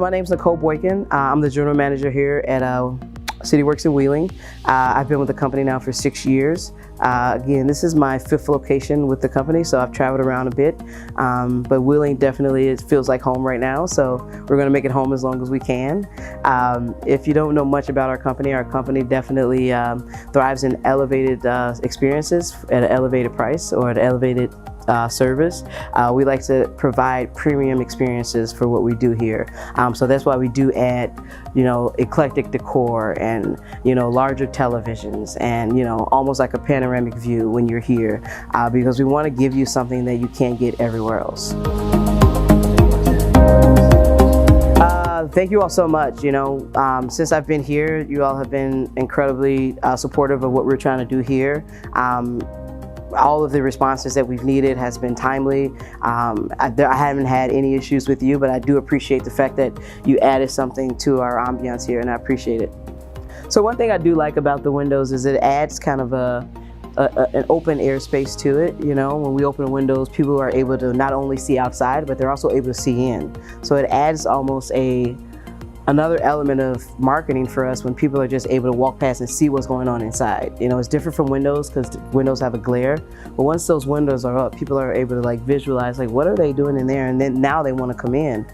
my name's Nicole Boykin. I'm the general manager here at CityWorks in Wheeling. I've been with the company now for 6 years. Again, this is my 5th location with the company, so I've traveled around a bit. But Wheeling definitely it feels like home right now, so we're going to make it home as long as we can. If you don't know much about our company definitely thrives in elevated experiences at an elevated price or at an elevated service. We like to provide premium experiences for what we do here. So that's why we do add, eclectic decor and, larger televisions and, almost like a panoramic view when you're here, because we want to give you something that you can't get everywhere else. Thank you all so much. Since I've been here, you all have been incredibly supportive of what we're trying to do here. All of the responses that we've needed has been timely. I haven't had any issues with you, but I do appreciate the fact that you added something to our ambiance here, and I appreciate it. So one thing I do like about the windows is it adds kind of an open air space to it. When we open windows, people are able to not only see outside, but they're also able to see in. So it adds almost another element of marketing for us when people are just able to walk past and see what's going on inside. It's different from windows because windows have a glare, but once those windows are up, people are able to visualize what are they doing in there, and then now they want to come in.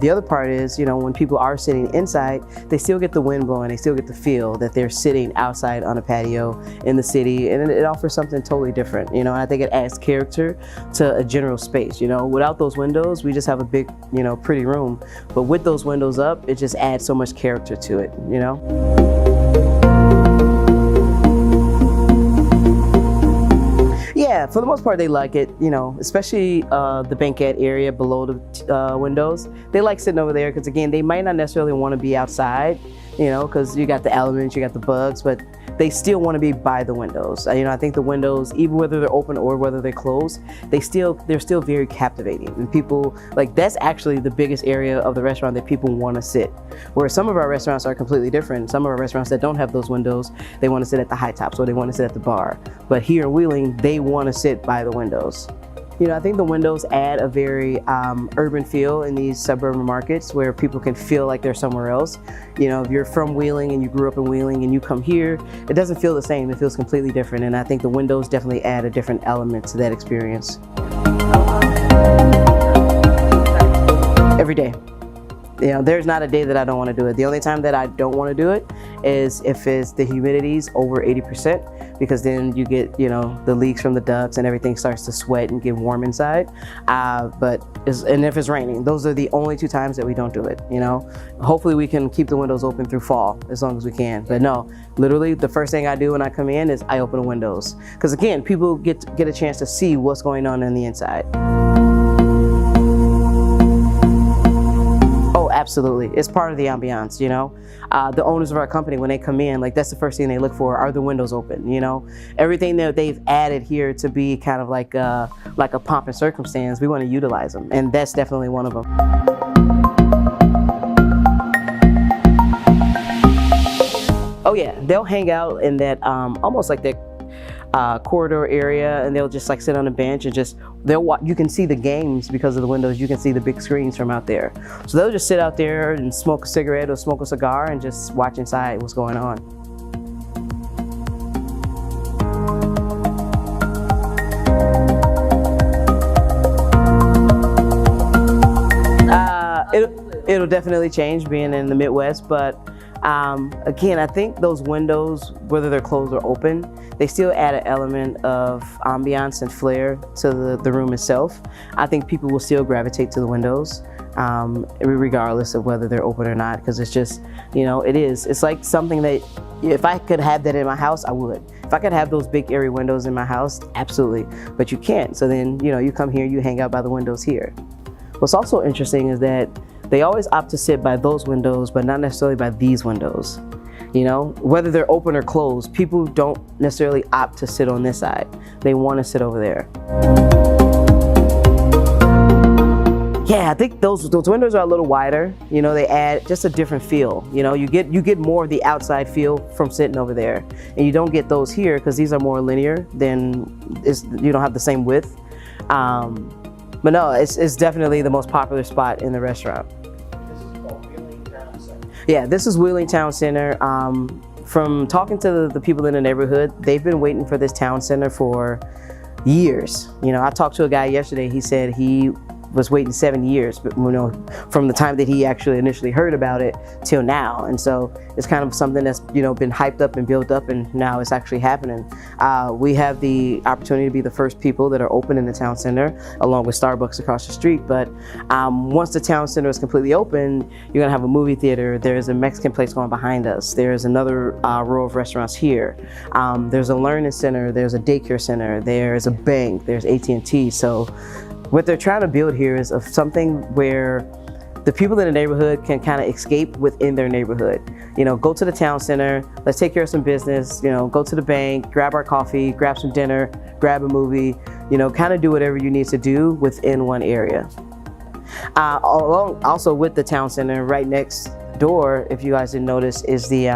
The other part is, when people are sitting inside, they still get the wind blowing, they still get the feel that they're sitting outside on a patio in the city, and it offers something totally different. I think it adds character to a general space. Without those windows, we just have a big, pretty room, but with those windows up, it just adds so much character to it, Yeah, for the most part they like it, especially the banquette area below the windows. They like sitting over there because, again, they might not necessarily want to be outside, because you got the elements, you got the bugs, but they still want to be by the windows. I think the windows, even whether they're open or whether they're closed, they're still very captivating. And people, that's actually the biggest area of the restaurant that people want to sit. Whereas some of our restaurants are completely different. Some of our restaurants that don't have those windows, they want to sit at the high tops or they want to sit at the bar. But here in Wheeling, they want to sit by the windows. I think the windows add a very urban feel in these suburban markets where people can feel like they're somewhere else. If you're from Wheeling and you grew up in Wheeling and you come here, it doesn't feel the same. It feels completely different. And I think the windows definitely add a different element to that experience. Every day. There's not a day that I don't want to do it. The only time that I don't want to do it is if the humidity's over 80%, because then you get, the leaks from the ducts and everything starts to sweat and get warm inside. And if it's raining, those are the only 2 times that we don't do it, Hopefully we can keep the windows open through fall as long as we can. But no, literally the first thing I do when I come in is I open the windows. Because again, people get a chance to see what's going on the inside. Absolutely. It's part of the ambiance, The owners of our company, when they come in, that's the first thing they look for, are the windows open, Everything that they've added here to be kind of like a pomp and circumstance, we want to utilize them, and that's definitely one of them. Oh yeah, they'll hang out in that, almost like that corridor area, and they'll just sit on a bench and you can see the games because of the windows. You can see the big screens from out there. So they'll just sit out there and smoke a cigarette or smoke a cigar and just watch inside what's going on. It'll definitely change being in the Midwest, but again, I think those windows, whether they're closed or open, they still add an element of ambiance and flair to the room itself. I think people will still gravitate to the windows, regardless of whether they're open or not, because it's just, it's like something that if I could have that in my house, I would. If I could have those big airy windows in my house, absolutely, but you can't. So then, you come here, you hang out by the windows here. What's also interesting is that they always opt to sit by those windows, but not necessarily by these windows. Whether they're open or closed, people don't necessarily opt to sit on this side. They want to sit over there. Yeah, I think those windows are a little wider. They add just a different feel. You get more of the outside feel from sitting over there, and you don't get those here because these are more linear. You don't have the same width. But no, it's definitely the most popular spot in the restaurant. Yeah, this is Wheeling Town Center. From talking to the people in the neighborhood, they've been waiting for this town center for years. You know, I talked to a guy yesterday, he said he was waiting 7 years, but you know, from the time that he actually initially heard about it till now. And so it's kind of something that's, you know, been hyped up and built up, and now it's actually happening. We have the opportunity to be the first people that are open in the town center, along with Starbucks across the street. But once the town center is completely open, you're gonna have a movie theater. There's a Mexican place going behind us. There's another row of restaurants here. There's a learning center. There's a daycare center. There's a bank. There's AT&T. So what they're trying to build here is of something where the people in the neighborhood can kind of escape within their neighborhood. You know, go to the town center, let's take care of some business, you know, go to the bank, grab our coffee, grab some dinner, grab a movie, you know, kind of do whatever you need to do within one area. Also with the town center, right next door, if you guys didn't notice, is the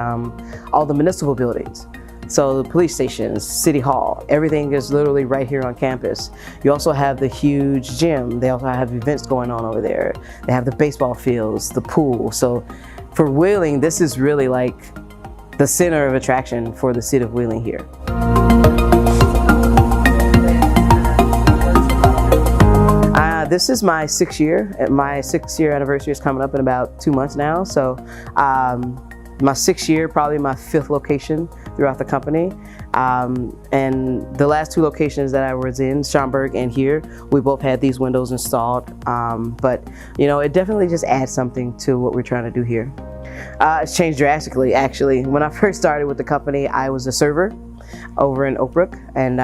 all the municipal buildings. So the police stations, city hall, everything is literally right here on campus. You also have the huge gym. They also have events going on over there. They have the baseball fields, the pool. So for Wheeling, this is really like the center of attraction for the city of Wheeling here. This is my 6th year. My 6th year anniversary is coming up in about 2 months now. So my 6th year, probably my 5th location throughout the company. And the last 2 locations that I was in, Schaumburg and here, we both had these windows installed. But you know, it definitely just adds something to what we're trying to do here. It's changed drastically, actually. When I first started with the company, I was a server over in Oak Brook, and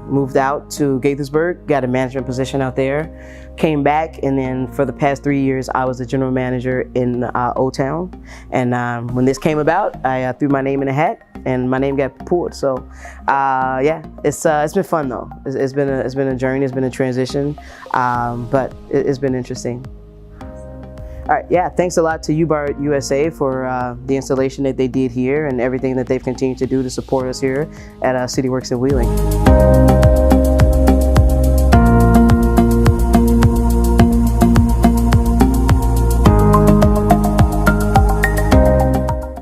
moved out to Gaithersburg, got a management position out there, came back, and then for the past 3 years I was the general manager in Old Town. And when this came about, I threw my name in a hat and my name got pulled. So yeah, it's been fun though. It's been a journey, it's been a transition, but it's been interesting. All right, yeah, thanks a lot to Libart USA for the installation that they did here and everything that they've continued to do to support us here at CityWorks in Wheeling.